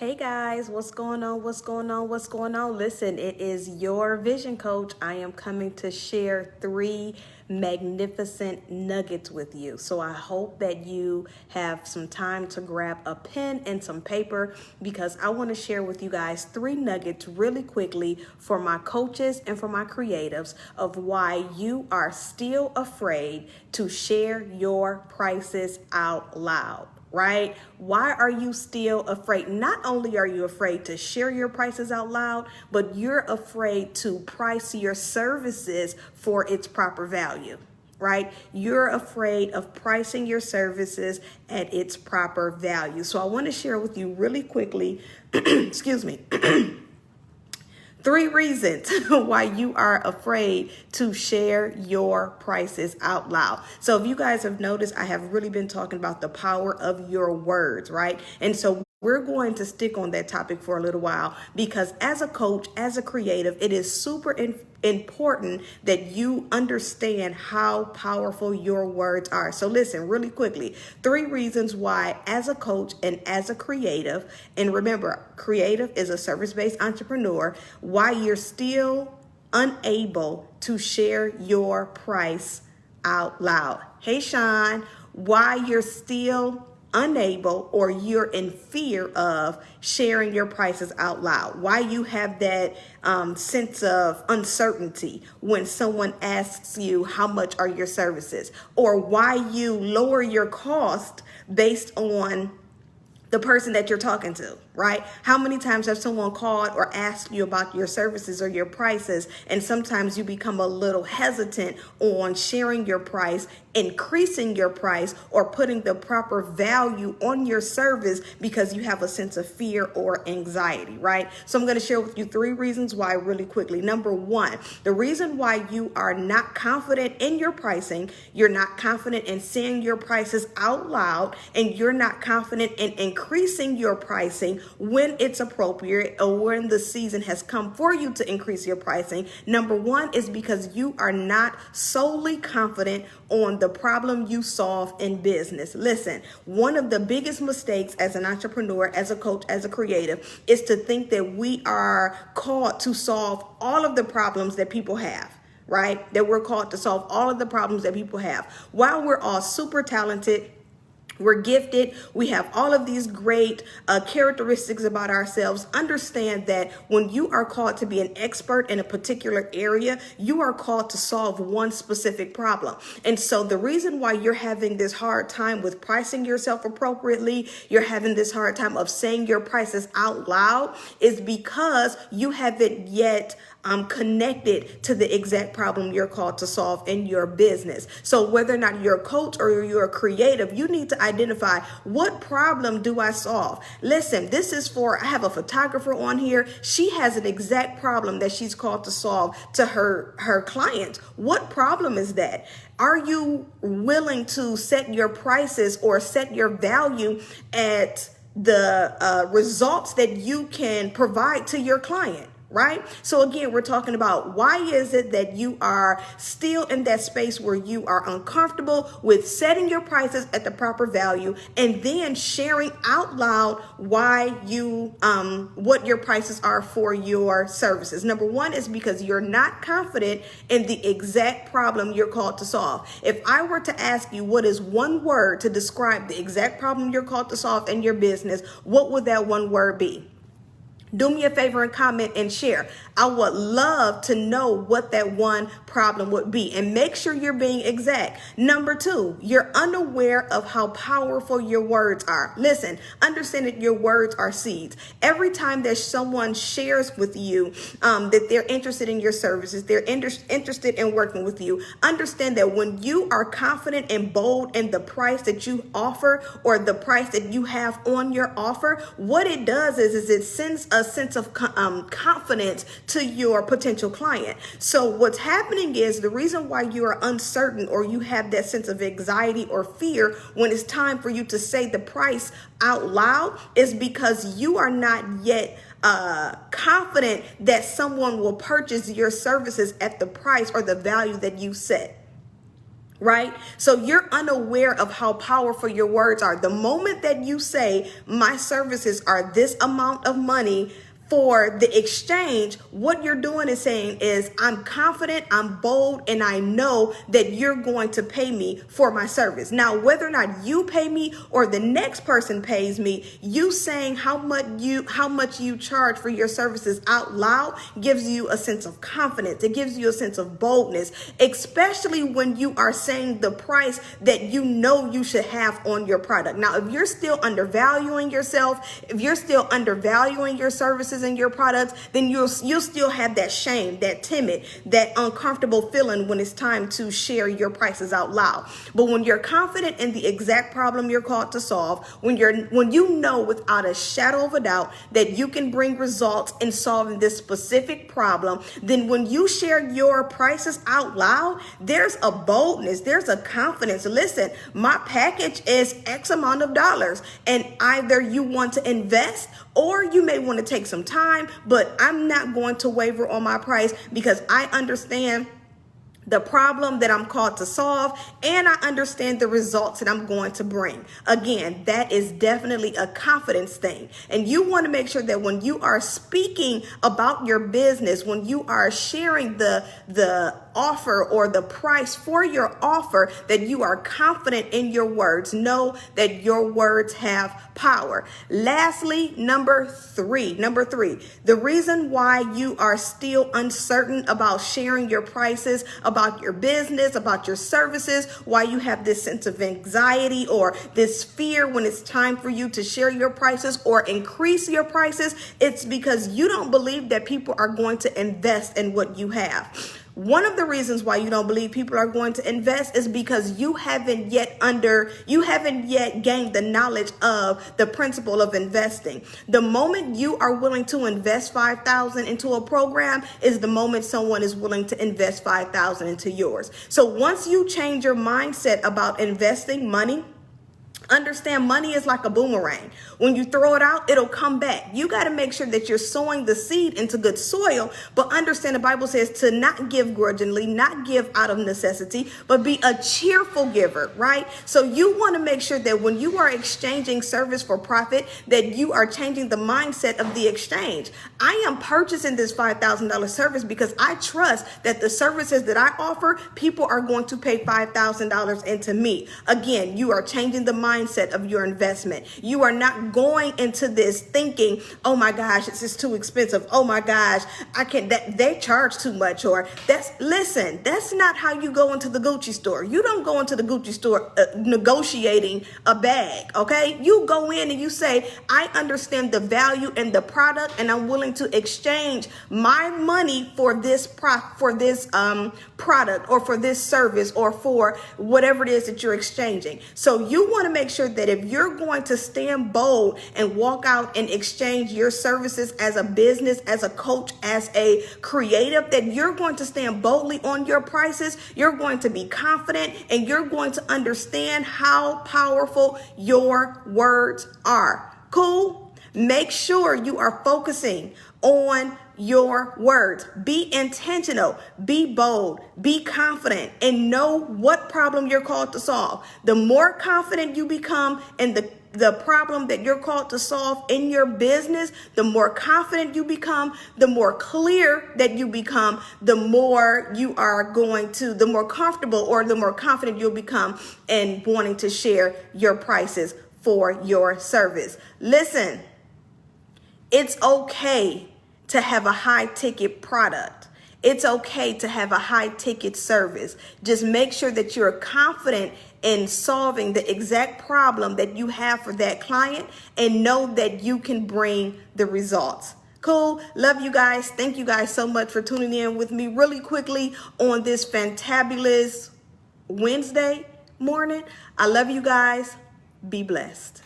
Hey guys, what's going on? What's going on? What's going on? Listen, it is your Vision Coach. I am coming to share 3 magnificent nuggets with you. So I hope that you have some time to grab a pen and some paper because I want to share with you guys 3 nuggets really quickly for my coaches and for my creatives of why you are still afraid to share your prices out loud. Right? Why are you still afraid? Not only are you afraid to share your prices out loud, but you're afraid to price your services for its proper value, right? You're afraid of pricing your services at its proper value. So I want to share with you really quickly, excuse me, 3 reasons why you are afraid to share your prices out loud. So if you guys have noticed, I have really been talking about the power of your words, right? And so we're going to stick on that topic for a little while because as a coach, as a creative, it is super important that you understand how powerful your words are. So listen really quickly, 3 reasons why as a coach and as a creative, and remember, creative is a service-based entrepreneur, why you're still unable to share your price out loud. Hey, Sean, why you're still unable or you're in fear of sharing your prices out loud, why you have that sense of uncertainty when someone asks you how much are your services, or why you lower your cost based on the person that you're talking to, right? How many times have someone called or asked you about your services or your prices, and sometimes you become a little hesitant on sharing your price, increasing your price, or putting the proper value on your service because you have a sense of fear or anxiety, right? So I'm going to share with you 3 reasons why really quickly. Number 1, the reason why you are not confident in your pricing, you're not confident in saying your prices out loud, and you're not confident in increasing your pricing when it's appropriate or when the season has come for you to increase your pricing. Number 1 is because you are not solely confident on the problem you solve in business. Listen, one of the biggest mistakes as an entrepreneur, as a coach, as a creative, is to think that we are called to solve all of the problems that people have. Right? That we're called to solve all of the problems that people have. While we're all super talented, we're gifted, we have all of these great characteristics about ourselves, understand that when you are called to be an expert in a particular area, you are called to solve one specific problem. And so the reason why you're having this hard time with pricing yourself appropriately, you're having this hard time of saying your prices out loud, is because you haven't yet connected to the exact problem you're called to solve in your business. So whether or not you're a coach or you're a creative, you need to identify, what problem do I solve? Listen, this is for, I have a photographer on here. She has an exact problem that she's called to solve to her clients. What problem is that? Are you willing to set your prices or set your value at the results that you can provide to your client? Right? So again, we're talking about, why is it that you are still in that space where you are uncomfortable with setting your prices at the proper value and then sharing out loud why you what your prices are for your services. Number 1 is because you're not confident in the exact problem you're called to solve. If I were to ask you what is one word to describe the exact problem you're called to solve in your business, what would that one word be? Do me a favor and comment and share. I would love to know what that one problem would be, and make sure you're being exact. Number 2, you're unaware of how powerful your words are. Listen, understand that your words are seeds. Every time that someone shares with you that they're interested in your services, they're interested in working with you, understand that when you are confident and bold in the price that you offer or the price that you have on your offer, what it does is it sends a sense of confidence to your potential client. So what's happening is, the reason why you are uncertain or you have that sense of anxiety or fear when it's time for you to say the price out loud is because you are not yet confident that someone will purchase your services at the price or the value that you set. right? So you're unaware of how powerful your words are. The moment that you say, my services are this amount of money for the exchange, what you're doing is saying is, I'm confident, I'm bold, and I know that you're going to pay me for my service. Now, whether or not you pay me or the next person pays me, you saying how much you charge for your services out loud gives you a sense of confidence. It gives you a sense of boldness, especially when you are saying the price that you know you should have on your product. Now, if you're still undervaluing yourself, if you're still undervaluing your services and your products, then you'll still have that shame, that timid, that uncomfortable feeling when it's time to share your prices out loud. But when you're confident in the exact problem you're called to solve, when you know without a shadow of a doubt that you can bring results in solving this specific problem, then when you share your prices out loud, there's a boldness, there's a confidence. Listen, my package is X amount of dollars, and either you want to invest or you may want to take some time, but I'm not going to waver on my price because I understand the problem that I'm called to solve, and I understand the results that I'm going to bring. Again, that is definitely a confidence thing. And you want to make sure that when you are speaking about your business, when you are sharing the offer or the price for your offer, that you are confident in your words. Know that your words have power. Lastly, number three, the reason why you are still uncertain about sharing your prices, about your business, about your services, why you have this sense of anxiety or this fear when it's time for you to share your prices or increase your prices, it's because you don't believe that people are going to invest in what you have. One of the reasons why you don't believe people are going to invest is because you haven't yet gained the knowledge of the principle of investing. The moment you are willing to invest $5,000 into a program is the moment someone is willing to invest $5,000 into yours. So once you change your mindset about investing money, understand money is like a boomerang. When you throw it out, it'll come back. You got to make sure that you're sowing the seed into good soil, but understand the Bible says to not give grudgingly, not give out of necessity, but be a cheerful giver, right? So you want to make sure that when you are exchanging service for profit, that you are changing the mindset of the exchange. I am purchasing this $5,000 service because I trust that the services that I offer, people are going to pay $5,000 into me. Again, you are changing the mindset of your investment. You are not going into this thinking, oh my gosh, this is too expensive. Oh my gosh, they charge too much. Or that's not how you go into the Gucci store. You don't go into the Gucci store negotiating a bag. Okay. You go in and you say, I understand the value in the product and I'm willing to exchange my money for this product or for this service or for whatever it is that you're exchanging. So you want to make sure that if you're going to stand bold and walk out and exchange your services as a business, as a coach, as a creative, that you're going to stand boldly on your prices, you're going to be confident, and you're going to understand how powerful your words are. Cool? Make sure you are focusing on your words. Be intentional, be bold, be confident, and know what problem you're called to solve. The more confident you become in the problem that you're called to solve in your business, the more confident you become, the more clear that you become, the more comfortable or the more confident you'll become in wanting to share your prices for your service. Listen, it's okay to have a high ticket product. It's okay to have a high ticket service. Just make sure that you're confident in solving the exact problem that you have for that client and know that you can bring the results. Cool. Love you guys. Thank you guys so much for tuning in with me really quickly on this fantabulous Wednesday morning. I love you guys. Be blessed.